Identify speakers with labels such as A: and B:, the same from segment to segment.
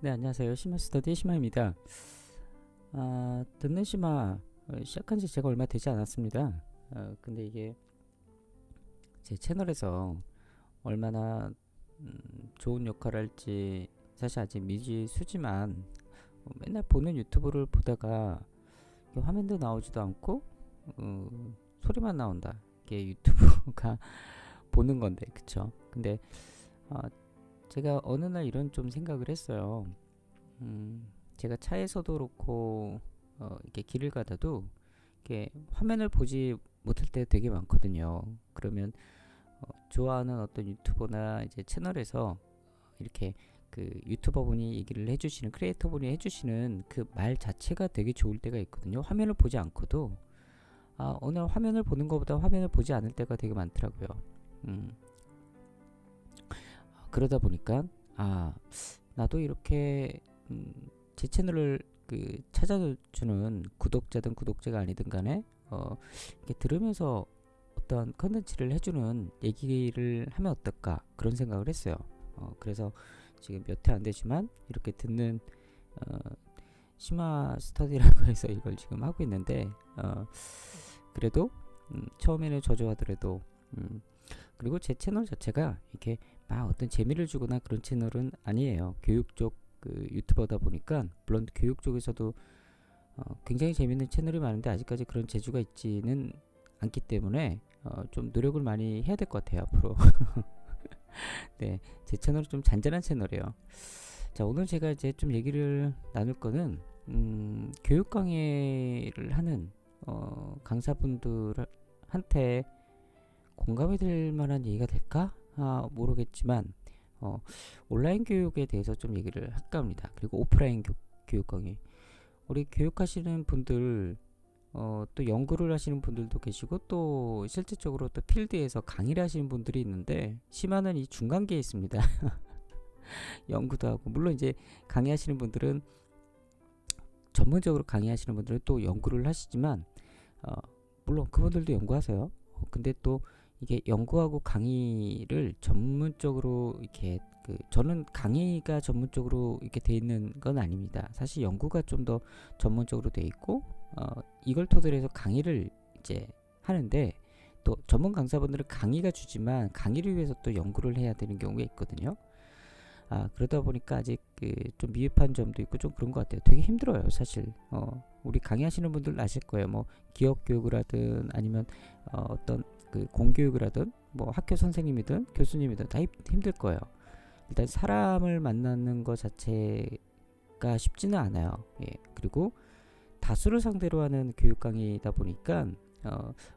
A: 네, 안녕하세요. 심화 스터디 심화입니다. 듣는 심화 시작한 지 제가 얼마 되지 않았습니다. 근데 이게 제 채널에서 얼마나 좋은 역할을 할지 사실 아직 미지수지만 맨날 보는 유튜브를 보다가 이게 화면도 나오지도 않고 소리만 나온다. 이게 유튜브가 보는 건데, 그쵸? 근데 어, 제가 어느 날 이런 좀 생각을 했어요. 제가 차에서도 그렇고 이렇게 길을 가다도 이렇게 화면을 보지 못할 때 되게 많거든요. 그러면 좋아하는 어떤 유튜버나 이제 채널에서 이렇게 그 유튜버 분이 얘기를 해주시는 크리에이터 분이 해주시는 그 말 자체가 되게 좋을 때가 있거든요. 화면을 보지 않고도 오늘 화면을 보는 것보다 화면을 보지 않을 때가 되게 많더라고요. 음, 그러다 보니까 나도 이렇게 제 채널을 찾아주는 구독자든 구독자가 아니든 간에 이렇게 들으면서 어떤 컨텐츠를 해주는 얘기를 하면 어떨까 그런 생각을 했어요. 그래서 지금 몇 회 안 되지만 이렇게 듣는 어, 심화 스터디라고 해서 이걸 지금 하고 있는데 그래도 처음에는 저조하더라도 그리고 제 채널 자체가 이렇게 막 어떤 재미를 주거나 그런 채널은 아니에요. 교육 쪽 유튜버다 보니까 물론 교육 쪽에서도 굉장히 재밌는 채널이 많은데 아직까지 그런 재주가 있지는 않기 때문에 좀 노력을 많이 해야 될 것 같아요 앞으로. 네, 제 채널은 좀 잔잔한 채널이에요. 자, 오늘 제가 이제 좀 얘기를 나눌 거는 교육 강의를 하는 강사분들한테 공감이 될 만한 얘기가 될까? 모르겠지만 온라인 교육에 대해서 좀 얘기를 할까 합니다. 그리고 오프라인 교육 강의. 우리 교육하시는 분들 또 연구를 하시는 분들도 계시고 또 실질적으로 또 필드에서 강의를 하시는 분들이 있는데 심화는 이 중간계에 있습니다. 연구도 하고 물론 이제 강의하시는 분들은 전문적으로 강의하시는 분들은 또 연구를 하시지만 물론 그분들도 연구하세요. 근데 또 이게 연구하고 강의를 전문적으로 이렇게 저는 강의가 전문적으로 이렇게 돼 있는 건 아닙니다. 사실 연구가 좀 더 전문적으로 돼 있고 이걸 토대로 해서 강의를 이제 하는데 또 전문 강사분들은 강의가 주지만 강의를 위해서 또 연구를 해야 되는 경우가 있거든요. 그러다 보니까 아직 좀 미흡한 점도 있고 좀 그런 것 같아요. 되게 힘들어요, 사실. 우리 강의하시는 분들 아실 거예요. 뭐 기업 교육을 하든 아니면 어떤 공교육을 하든 뭐 학교 선생님이든 교수님이든 다 힘들 거예요. 일단 사람을 만나는 것 자체가 쉽지는 않아요. 예. 그리고 다수를 상대로 하는 교육 강의다 보니까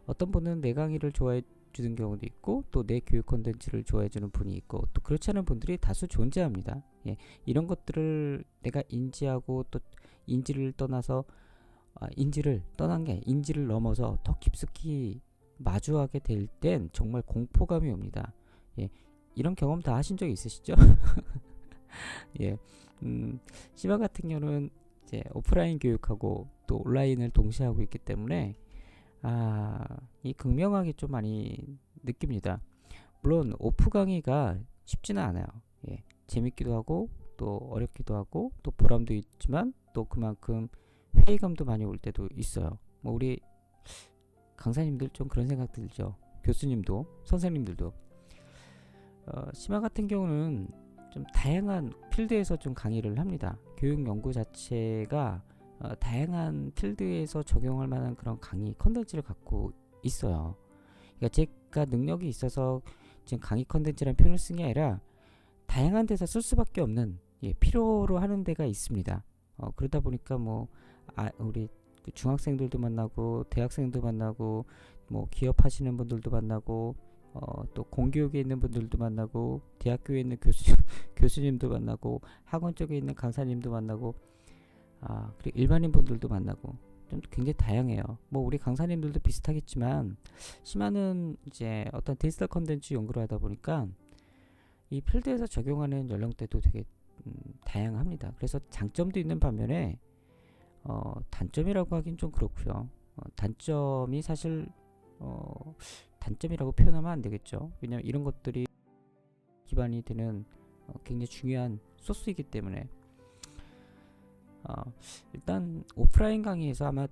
A: 어떤 분은 내 강의를 좋아해 주는 경우도 있고 또 내 교육 콘텐츠를 좋아해 주는 분이 있고 또 그렇지 않은 분들이 다수 존재합니다. 예, 이런 것들을 내가 인지하고 또 인지를 떠나서 인지를 떠난 게 인지를 넘어서 더 깊숙이 마주하게 될 땐 정말 공포감이 옵니다. 예, 이런 경험 다 하신 적 있으시죠? 예, 심화 같은 경우는 이제 오프라인 교육하고 또 온라인을 동시에 하고 있기 때문에 이 극명하게 좀 많이 느낍니다. 물론 오프 강의가 쉽지는 않아요. 예, 재밌기도 하고 또 어렵기도 하고 또 보람도 있지만 또 그만큼 회의감도 많이 올 때도 있어요. 뭐 우리 강사님들 좀 그런 생각 들죠. 교수님도 선생님들도 심화 같은 경우는 좀 다양한 필드에서 좀 강의를 합니다. 교육 연구 자체가 다양한 필드에서 적용할 만한 그런 강의 컨텐츠를 갖고 있어요. 그러니까 제가 능력이 있어서 지금 강의 컨텐츠라는 표현을 쓴 게 아니라 다양한 데서 쓸 수밖에 없는 필요로 하는 데가 있습니다. 그러다 보니까 뭐 우리 중학생들도 만나고 대학생도 만나고 뭐 기업 하시는 분들도 만나고 또 공교육에 있는 분들도 만나고 대학교에 있는 교수님도 만나고 학원 쪽에 있는 강사님도 만나고 그리고 일반인 분들도 만나고 좀 굉장히 다양해요. 뭐 우리 강사님들도 비슷하겠지만 심화는 이제 어떤 디지털 컨텐츠 연구를 하다 보니까 이 필드에서 적용하는 연령대도 되게 다양합니다. 그래서 장점도 있는 반면에 단점이라고 하긴 좀 그렇고요. 단점이 사실 단점이라고 표현하면 안 되겠죠. 왜냐면 이런 것들이 기반이 되는 굉장히 중요한 소스이기 때문에 일단 오프라인 강의에서 아마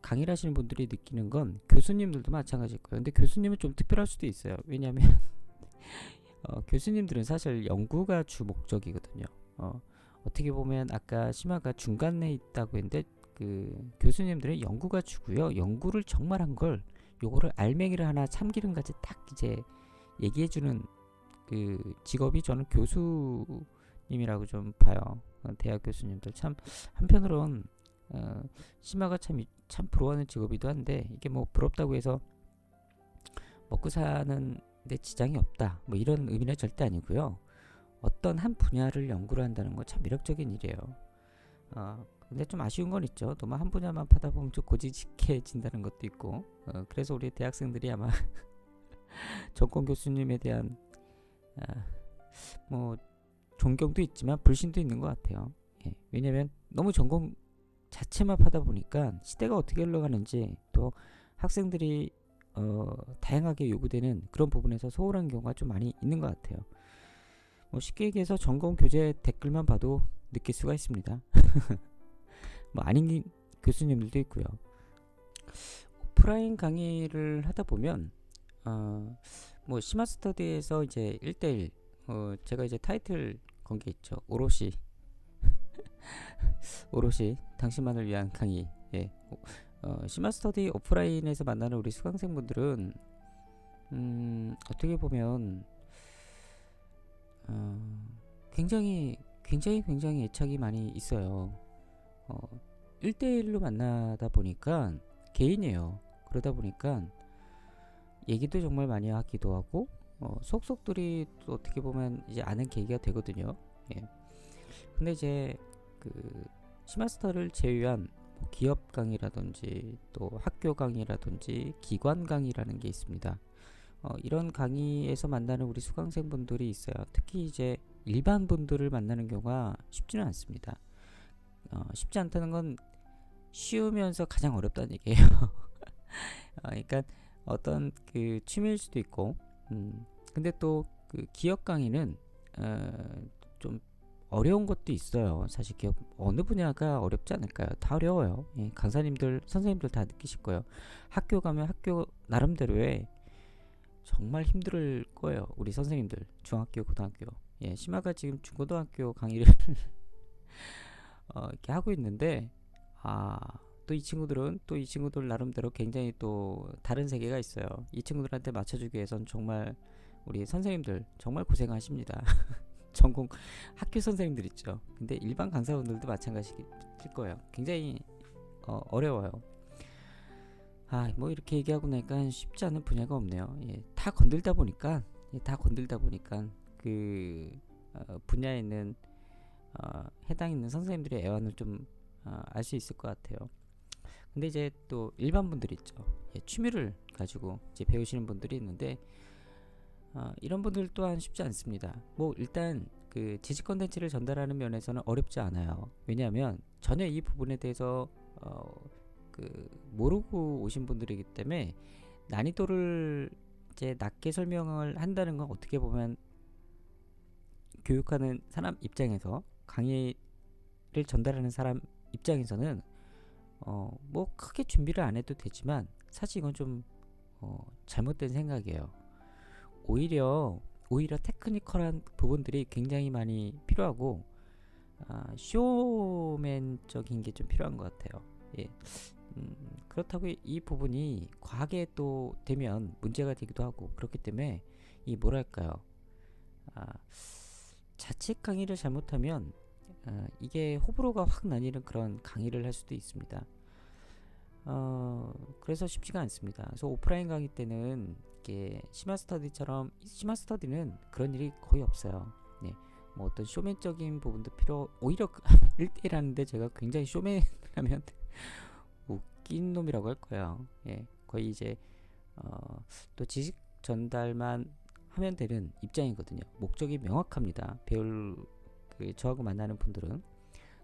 A: 강의를 하시는 분들이 느끼는 건 교수님들도 마찬가지일 거예요. 근데 교수님은 좀 특별할 수도 있어요. 왜냐하면 교수님들은 사실 연구가 주 목적이거든요. 어떻게 보면 아까 심화가 중간에 있다고 했는데 그 교수님들은 연구가 주고요. 연구를 정말 한 걸 요거를 알맹이를 하나 참기름같이 딱 이제 얘기해주는 그 직업이 저는 교수님이라고 좀 봐요. 대학 교수님들 참 한편으론 심화가 참 부러워하는 직업이기도 한데 이게 뭐 부럽다고 해서 먹고 사는 데 지장이 없다 뭐 이런 의미는 절대 아니고요. 어떤 한 분야를 연구를 한다는 건 참 매력적인 일이에요. 근데 좀 아쉬운 건 있죠. 너무 한 분야만 파다 보면 좀 고지식해진다는 것도 있고 그래서 우리 대학생들이 아마 전공 교수님에 대한 뭐 존경도 있지만 불신도 있는 것 같아요. 예, 왜냐면 너무 전공 자체만 파다 보니까 시대가 어떻게 흘러가는지 또 학생들이 다양하게 요구되는 그런 부분에서 소홀한 경우가 좀 많이 있는 것 같아요. 뭐 쉽게 얘기해서 전공 교재 댓글만 봐도 느낄 수가 있습니다. 뭐 아닌 교수님들도 있고요. 오프라인 강의를 하다 보면 뭐 심화스터디에서 이제 1대1 제가 이제 타이틀 건 게 있죠. 오롯이 당신만을 위한 강의. 예. 심화스터디 오프라인에서 만나는 우리 수강생분들은 어떻게 보면 굉장히 애착이 많이 있어요. 1대1로 만나다 보니까 개인이에요. 그러다 보니까 얘기도 정말 많이 하기도 하고 속속들이 또 어떻게 보면 이제 아는 계기가 되거든요. 예. 근데 이제 그 심마스터를 제외한 뭐 기업 강의라든지 또 학교 강의라든지 기관 강의라는 게 있습니다. 이런 강의에서 만나는 우리 수강생분들이 있어요. 특히 이제 일반 분들을 만나는 경우가 쉽지는 않습니다. 쉽지 않다는 건 쉬우면서 가장 어렵다는 얘기예요. 그러니까 어떤 그 취미일 수도 있고, 근데 또 그 기업 강의는 좀 어려운 것도 있어요. 사실 기업 어느 분야가 어렵지 않을까요? 다 어려워요. 예, 강사님들, 선생님들 다 느끼실 거예요. 학교 가면 학교 나름대로의 정말 힘들 거예요. 우리 선생님들 중학교, 고등학교. 예, 심화가 지금 중고등학교 강의를 이렇게 하고 있는데 또 이 친구들 나름대로 굉장히 또 다른 세계가 있어요. 이 친구들한테 맞춰주기 위해선 정말 우리 선생님들 정말 고생하십니다. 전공 학교 선생님들 있죠. 근데 일반 강사분들도 마찬가지일 거예요. 굉장히 어려워요. 뭐 이렇게 얘기하고 나니까 쉽지 않은 분야가 없네요. 예, 다 건들다 보니까 그 분야에 있는 해당 있는 선생님들의 애환을 좀 알 수 있을 것 같아요. 근데 이제 또 일반 분들 있죠. 예, 취미를 가지고 이제 배우시는 분들이 있는데 이런 분들 또한 쉽지 않습니다. 뭐 일단 그 지식 컨텐츠를 전달하는 면에서는 어렵지 않아요. 왜냐하면 전혀 이 부분에 대해서 그 모르고 오신 분들이기 때문에 난이도를 이제 낮게 설명을 한다는 건 어떻게 보면 교육하는 사람 입장에서 강의를 전달하는 사람 입장에서는 뭐 크게 준비를 안 해도 되지만 사실 이건 좀 잘못된 생각이에요. 오히려 테크니컬한 부분들이 굉장히 많이 필요하고 쇼맨적인 게 좀 필요한 것 같아요. 예. 그렇다고 이 부분이 과하게 또 되면 문제가 되기도 하고 그렇기 때문에 이 뭐랄까요, 자칫 강의를 잘못하면 이게 호불호가 확 나뉘는 그런 강의를 할 수도 있습니다. 그래서 쉽지가 않습니다. 그래서 오프라인 강의 때는 이게 심화스터디는 그런 일이 거의 없어요. 네. 뭐 어떤 쇼맨적인 부분도 오히려 1대1 하는데 제가 굉장히 쇼맨하면 웃긴 놈이라고 할 거예요. 예. 거의 이제 또 지식 전달만 하면 되는 입장이거든요. 목적이 명확합니다. 저하고 만나는 분들은.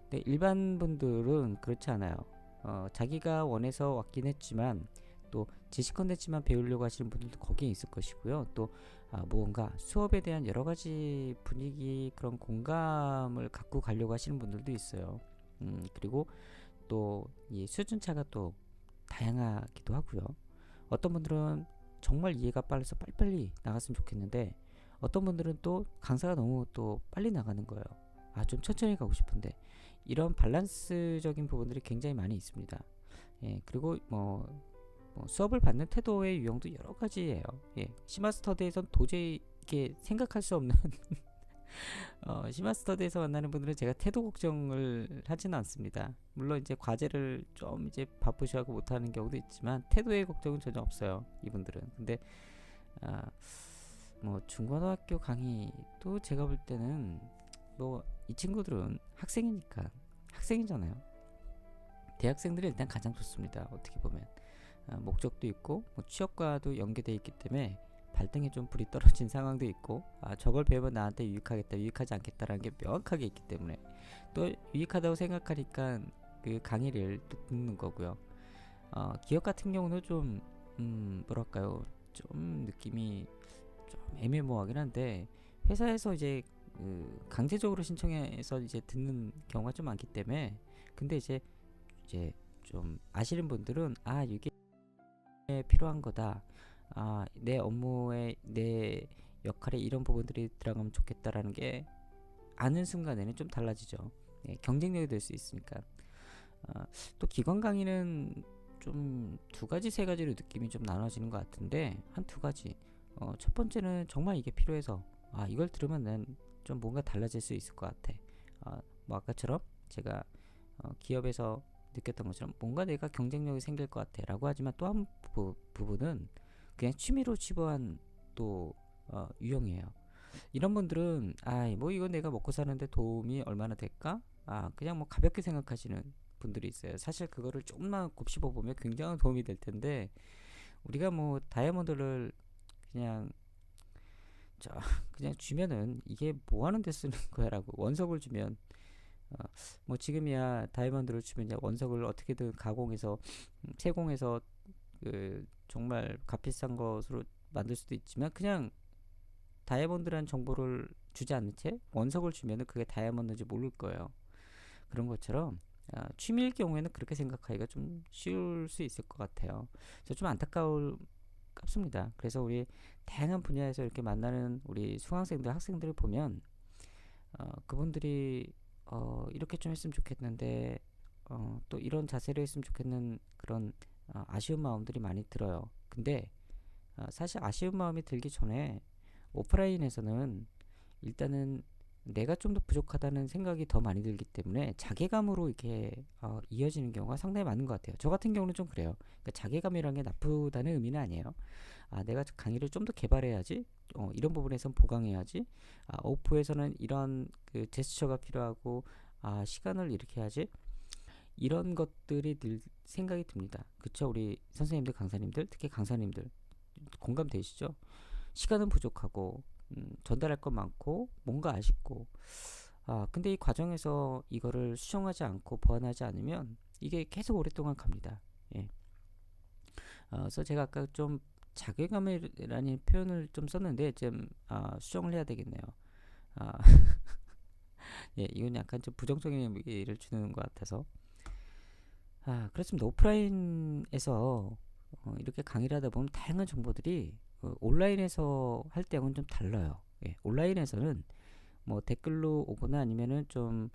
A: 근데 일반 분들은 그렇지 않아요. 자기가 원해서 왔긴 했지만 또 지식 컨텐츠만 배우려고 하시는 분들도 거기에 있을 것이고요. 또 무언가 수업에 대한 여러 가지 분위기 그런 공감을 갖고 가려고 하시는 분들도 있어요. 그리고 또 이 수준차가 또 다양하기도 하고요. 어떤 분들은 정말 이해가 빨라서 빨리빨리 나갔으면 좋겠는데 어떤 분들은 또 강사가 너무 또 빨리 나가는 거예요. 아, 좀 천천히 가고 싶은데 이런 밸런스적인 부분들이 굉장히 많이 있습니다. 예, 그리고 수업을 받는 태도의 유형도 여러 가지예요. 예, 시마스터디에선 도저히 이게 생각할 수 없는 시마스터디에서 만나는 분들은 제가 태도 걱정을 하지는 않습니다. 물론 이제 과제를 좀 이제 바쁘셔하고 못하는 경우도 있지만 태도의 걱정은 전혀 없어요. 이분들은. 근데 중고등학교 강의도 제가 볼 때는 이 친구들은 학생이잖아요. 대학생들이 일단 가장 좋습니다. 어떻게 보면 목적도 있고 취업과도 연계되어 있기 때문에 발등에 좀 불이 떨어진 상황도 있고 저걸 배우면 나한테 유익하겠다 유익하지 않겠다라는 게 명확하게 있기 때문에 또 유익하다고 생각하니까 그 강의를 또 듣는 거고요. 기업 같은 경우는 좀 뭐랄까요, 좀 느낌이 좀 애매모호하긴 한데 회사에서 이제 강제적으로 신청해서 이제 듣는 경우가 좀 많기 때문에 근데 이제 좀 아시는 분들은 이게 필요한 거다. 내 업무에 내 역할에 이런 부분들이 들어가면 좋겠다라는 게 아는 순간에는 좀 달라지죠. 예, 경쟁력이 될 수 있으니까. 또 기관 강의는 좀 두 가지 세 가지로 느낌이 좀 나눠지는 것 같은데 한 두 가지. 첫 번째는 정말 이게 필요해서 이걸 들으면 난 좀 뭔가 달라질 수 있을 것 같아. 아까처럼 제가 기업에서 느꼈던 것처럼 뭔가 내가 경쟁력이 생길 것 같아 라고 하지만 또 한 부분은 그냥 취미로 취부한 또 유형이에요. 이런 분들은 이건 내가 먹고 사는데 도움이 얼마나 될까? 그냥 가볍게 생각하시는 분들이 있어요. 사실 그거를 조금만 곱씹어 보면 굉장한 도움이 될 텐데 우리가 다이아몬드를 그냥 그냥 주면은 이게 뭐 하는 데 쓰는 거야 라고 원석을 주면 지금이야 다이아몬드를 주면 원석을 어떻게든 가공해서 세공해서 정말 값비싼 것으로 만들 수도 있지만 그냥 다이아몬드라는 정보를 주지 않는 채 원석을 주면은 그게 다이아몬드인지 모를 거예요. 그런 것처럼 취미일 경우에는 그렇게 생각하기가 좀 쉬울 수 있을 것 같아요. 그래서 좀 안타깝습니다. 그래서 우리 다양한 분야에서 이렇게 만나는 우리 수강생들, 학생들을 보면 그분들이 이렇게 좀 했으면 좋겠는데 또 이런 자세로 했으면 좋겠는 그런 아쉬운 마음들이 많이 들어요. 근데 사실 아쉬운 마음이 들기 전에 오프라인에서는 일단은 내가 좀 더 부족하다는 생각이 더 많이 들기 때문에 자괴감으로 이렇게 이어지는 경우가 상당히 많은 것 같아요. 저 같은 경우는 좀 그래요. 그러니까 자괴감이라는 게 나쁘다는 의미는 아니에요. 내가 강의를 좀 더 개발해야지. 이런 부분에선 보강해야지. 오프에서는 이런 그 제스처가 필요하고 시간을 이렇게 해야지. 이런 것들이 늘 생각이 듭니다. 그쵸? 우리 선생님들, 강사님들, 특히 강사님들 공감되시죠? 시간은 부족하고 전달할 건 많고 뭔가 아쉽고 근데 이 과정에서 이거를 수정하지 않고 보완하지 않으면 이게 계속 오랫동안 갑니다. 예. 그래서 제가 아까 좀 자괴감이라는 표현을 좀 썼는데 좀 수정을 해야 되겠네요. 예, 이건 약간 좀 부정적인 의미를 주는 것 같아서 그렇습니다. 오프라인에서 이렇게 강의를 하다 보면 다양한 정보들이 온라인에서 할 때하고는 좀 달라요. 예, 온라인에서는 댓글로 오거나 아니면은 좀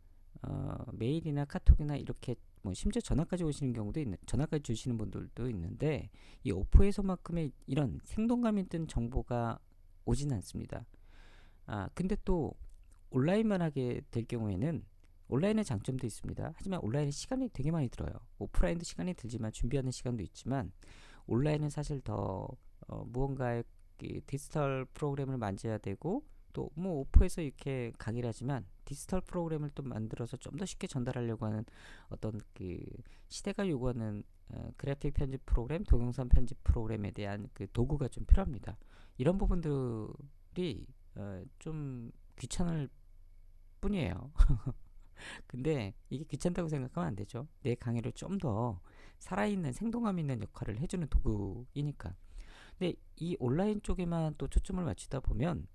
A: 메일이나 카톡이나 이렇게 심지어 전화까지 오시는 경우도 전화까지 주시는 분들도 있는데 이 오프에서만큼의 이런 생동감 있는 정보가 오진 않습니다. 근데 또 온라인만 하게 될 경우에는 온라인의 장점도 있습니다. 하지만 온라인은 시간이 되게 많이 들어요. 오프라인도 시간이 들지만 준비하는 시간도 있지만 온라인은 사실 더 무언가의 디지털 프로그램을 만져야 되고 또 오프에서 이렇게 강의를 하지만 디지털 프로그램을 또 만들어서 좀 더 쉽게 전달하려고 하는 어떤 시대가 요구하는 그래픽 편집 프로그램, 동영상 편집 프로그램에 대한 도구가 좀 필요합니다. 이런 부분들이 좀 귀찮을 뿐이에요. 근데 이게 귀찮다고 생각하면 안 되죠. 내 강의를 좀 더 살아있는 생동감 있는 역할을 해주는 도구이니까. 근데 이 온라인 쪽에만 또 초점을 맞추다 보면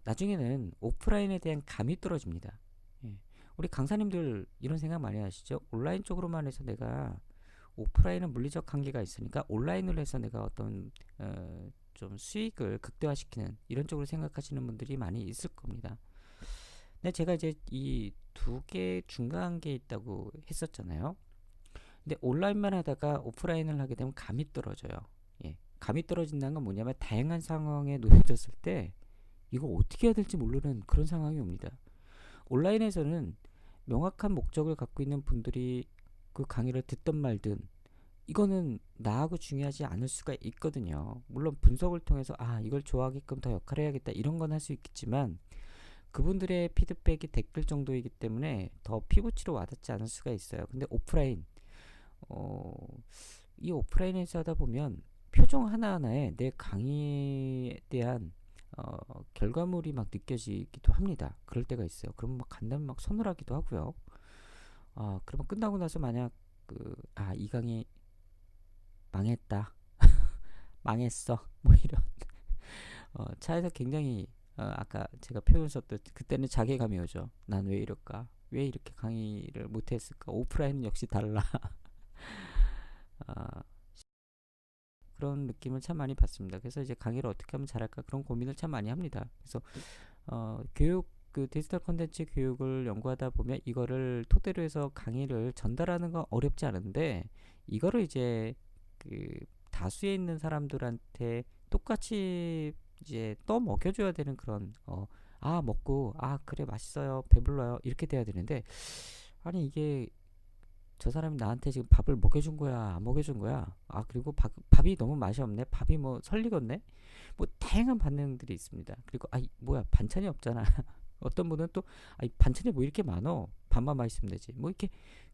A: 나중에는 오프라인에 대한 감이 떨어집니다. 예. 우리 강사님들 이런 생각 많이 하시죠? 온라인 쪽으로만 해서 내가 오프라인은 물리적 한계가 있으니까 온라인으로 해서 내가 어떤 좀 수익을 극대화시키는 이런 쪽으로 생각하시는 분들이 많이 있을 겁니다. 근데 제가 이제 이 두 개 중간계에 있다고 했었잖아요. 근데 온라인만 하다가 오프라인을 하게 되면 감이 떨어져요. 예. 감이 떨어진다는 건 뭐냐면 다양한 상황에 놓여졌을 때 이거 어떻게 해야 될지 모르는 그런 상황이 옵니다. 온라인에서는 명확한 목적을 갖고 있는 분들이 그 강의를 듣든 말든 이거는 나하고 중요하지 않을 수가 있거든요. 물론 분석을 통해서 이걸 좋아하게끔 더 역할을 해야겠다 이런 건 할 수 있겠지만 그분들의 피드백이 댓글 정도이기 때문에 더 피부치로 와닿지 않을 수가 있어요. 근데 오프라인 어, 이 오프라인에서 하다 보면 표정 하나하나에 내 강의에 대한 결과물이 막 느껴지기도 합니다. 그럴 때가 있어요. 그러면 막 간담이 막 서늘하기도 하고요. 그러면 끝나고 나서 만약 이 강의 망했다, 망했어, 뭐 이런 차에서 굉장히 아까 제가 표현 썼던 그때는 자괴감이 오죠. 난 왜 이럴까? 왜 이렇게 강의를 못했을까? 오프라인은 역시 달라. 아, 그런 느낌을 참 많이 받습니다. 그래서 이제 강의를 어떻게 하면 잘할까 그런 고민을 참 많이 합니다. 그래서 교육 디지털 콘텐츠 교육을 연구하다 보면 이거를 토대로 해서 강의를 전달하는 건 어렵지 않은데 이거를 이제 다수에 있는 사람들한테 똑같이 이제 떠먹여줘야 되는 그런 먹고 그래 맛있어요 배불러요 이렇게 돼야 되는데 아니 이게 저 사람이 나한테 지금 밥을 먹여준 거야 안 먹여준 거야 그리고 밥이 너무 맛이 없네 밥이 뭐 설리겠네 뭐 다양한 반응들이 있습니다. 그리고 뭐야 반찬이 없잖아. 어떤 분은 또 반찬이 뭐 이렇게 많어 밥만 맛있으면 되지 뭐 이렇게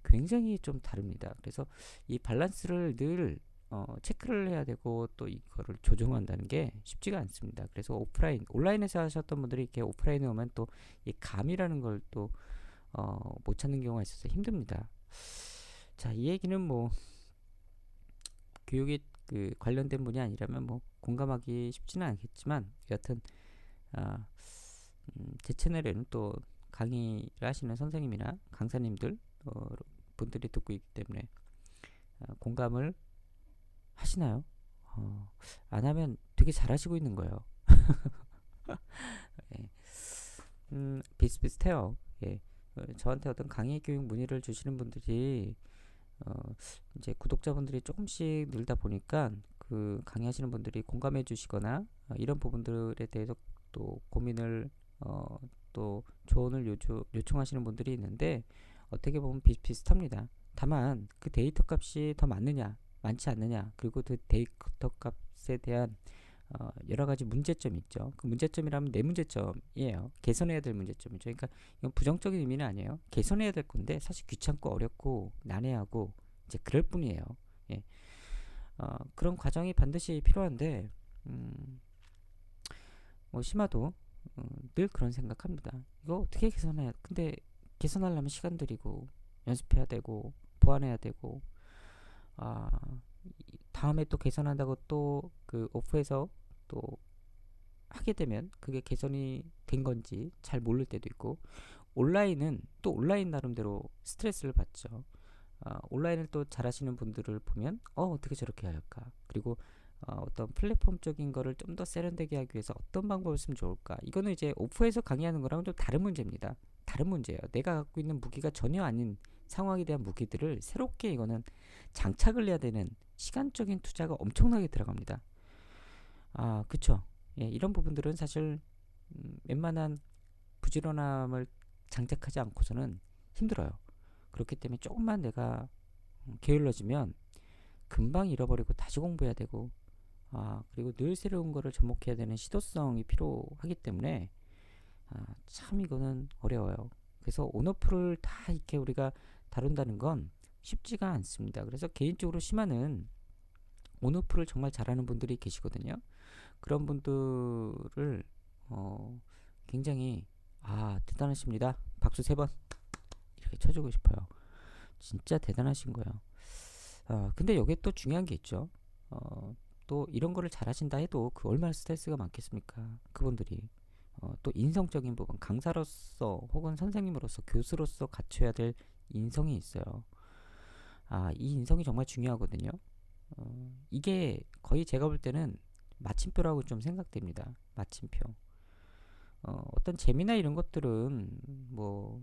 A: 굉장히 좀 다릅니다. 그래서 이 밸런스를 늘 체크를 해야 되고 또 이거를 조정한다는 게 쉽지가 않습니다. 그래서 온라인에서 하셨던 분들이 이렇게 오프라인에 오면 또 이 감이라는 걸 또 못 찾는 경우가 있어서 힘듭니다. 자, 이 얘기는 뭐 교육에 관련된 분이 아니라면 뭐 공감하기 쉽지는 않겠지만 여하튼 제 채널에는 또 강의를 하시는 선생님이나 강사님들 분들이 듣고 있기 때문에 공감을 하시나요? 안 하면 되게 잘하시고 있는 거예요. 예. 비슷비슷해요. 예. 저한테 어떤 강의 교육 문의를 주시는 분들이 이제 구독자분들이 조금씩 늘다 보니까 그 강의하시는 분들이 공감해 주시거나 이런 부분들에 대해서 또 고민을 또 조언을 요청하시는 분들이 있는데 어떻게 보면 비슷비슷합니다. 다만 그 데이터 값이 더 많느냐 많지 않느냐 그리고 그 데이터 값에 대한 여러 가지 문제점이 있죠. 그 문제점이라면 내 문제점이에요. 개선해야 될 문제점이죠. 그러니까 이건 부정적인 의미는 아니에요. 개선해야 될 건데 사실 귀찮고 어렵고 난해하고 이제 그럴 뿐이에요. 예. 그런 과정이 반드시 필요한데 뭐 심화도 늘 그런 생각합니다. 이거 어떻게 개선해야? 근데 개선하려면 시간 들이고 연습해야 되고 보완해야 되고 다음에 또 개선한다고 또 그 오프에서 또 하게 되면 그게 개선이 된 건지 잘 모를 때도 있고 온라인은 또 온라인 나름대로 스트레스를 받죠. 온라인을 또 잘하시는 분들을 보면 어떻게 저렇게 할까 그리고 어떤 플랫폼적인 거를 좀 더 세련되게 하기 위해서 어떤 방법을 쓰면 좋을까 이거는 이제 오프에서 강의하는 거랑은 좀 다른 문제입니다. 다른 문제예요. 내가 갖고 있는 무기가 전혀 아닌 상황에 대한 무기들을 새롭게 이거는 장착을 해야 되는 시간적인 투자가 엄청나게 들어갑니다. 그쵸. 예, 이런 부분들은 사실 웬만한 부지런함을 장착하지 않고서는 힘들어요. 그렇기 때문에 조금만 내가 게을러지면 금방 잃어버리고 다시 공부해야 되고 그리고 늘 새로운 거를 접목해야 되는 시도성이 필요하기 때문에 참 이거는 어려워요. 그래서 온오프를 다 이렇게 우리가 다룬다는 건 쉽지가 않습니다. 그래서 개인적으로 심하는 온오프를 정말 잘하는 분들이 계시거든요. 그런 분들을 굉장히 대단하십니다. 박수 3번 이렇게 쳐주고 싶어요. 진짜 대단하신 거예요. 근데 여기에 또 중요한 게 있죠. 또 이런 거를 잘하신다 해도 그 얼마나 스트레스가 많겠습니까? 그분들이 또 인성적인 부분, 강사로서 혹은 선생님으로서 교수로서 갖춰야 될 인성이 있어요. 이 인성이 정말 중요하거든요. 이게 거의 제가 볼 때는 마침표라고 좀 생각됩니다. 마침표. 어떤 재미나 이런 것들은 뭐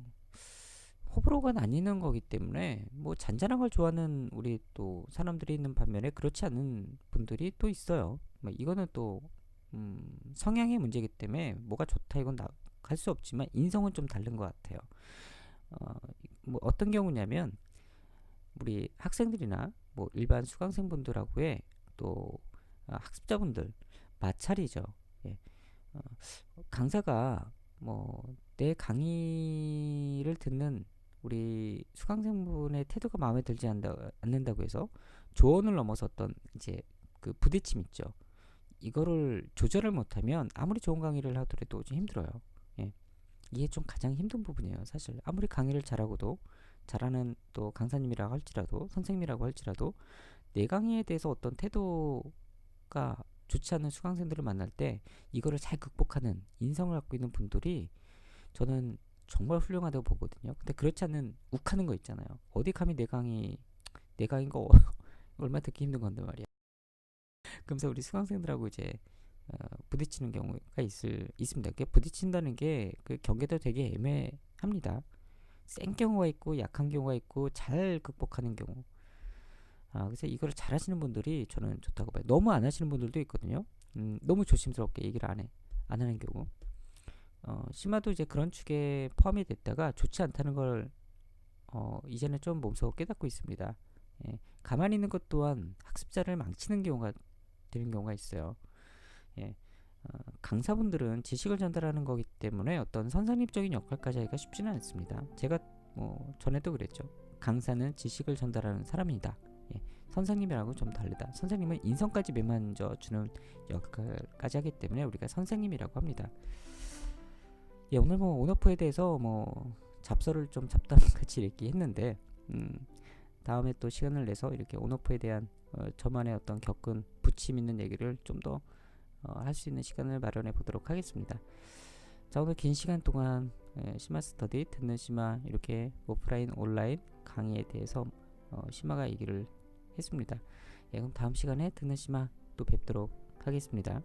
A: 호불호가 나뉘는 거기 때문에 뭐 잔잔한 걸 좋아하는 우리 또 사람들이 있는 반면에 그렇지 않은 분들이 또 있어요. 뭐 이거는 또 성향의 문제이기 때문에 뭐가 좋다 이건 할 수 없지만 인성은 좀 다른 것 같아요. 어, 뭐 어떤 경우냐면 우리 학생들이나 뭐 일반 수강생분들하고의 또 학습자분들 마찰이죠. 예. 어, 강사가 뭐 내 강의를 듣는 우리 수강생분의 태도가 마음에 들지 않는다고 해서 조언을 넘어서 어떤 이제 그 부딪힘 있죠. 이거를 조절을 못하면 아무리 좋은 강의를 하더라도 좀 힘들어요. 예. 이게 좀 가장 힘든 부분이에요. 사실 아무리 강의를 잘하고도 잘하는 또 강사님이라고 할지라도 선생님이라고 할지라도 내 강의에 대해서 어떤 태도가 좋지 않은 수강생들을 만날 때 이거를 잘 극복하는 인성을 갖고 있는 분들이 저는 정말 훌륭하다고 보거든요. 근데 그렇지 않는 욱하는 거 있잖아요. 어디 감히 내 강의인 거 얼마나 듣기 힘든 건데 말이야. 그러면서 우리 수강생들하고 이제 부딪히는 경우가 있습니다. 그게 부딪힌다는 게 그 경계도 되게 애매합니다. 센 경우가 있고 약한 경우가 있고 잘 극복하는 경우. 그래서 이거를 잘 하시는 분들이 저는 좋다고 봐요. 너무 안 하시는 분들도 있거든요. 너무 조심스럽게 얘기를 안 하는 경우. 심화도 이제 그런 축에 포함이 됐다가 좋지 않다는 걸 이제는 좀 몸소 깨닫고 있습니다. 예, 가만히 있는 것 또한 학습자를 망치는 경우가 되는 경우가 있어요. 예, 강사분들은 지식을 전달하는 거기 때문에 어떤 선생님적인 역할까지 하기가 쉽지는 않습니다. 제가 뭐 전에도 그랬죠. 강사는 지식을 전달하는 사람이다. 예, 선생님이라고 좀 다르다. 선생님은 인성까지 매만져 주는 역할까지 하기 때문에 우리가 선생님이라고 합니다. 예, 오늘 뭐 온오프에 대해서 뭐 잡설을 좀 잡담같이 이렇게 했는데 다음에 또 시간을 내서 이렇게 온오프에 대한 저만의 어떤 겪은 부침 있는 얘기를 좀 더 할 수 있는 시간을 마련해 보도록 하겠습니다. 자, 오늘 긴 시간 동안 심화 스터디 듣는 심화 이렇게 오프라인 온라인 강의에 대해서 심화가 얘기를 했습니다. 예, 그럼 다음 시간에 듣는 심화 또 뵙도록 하겠습니다.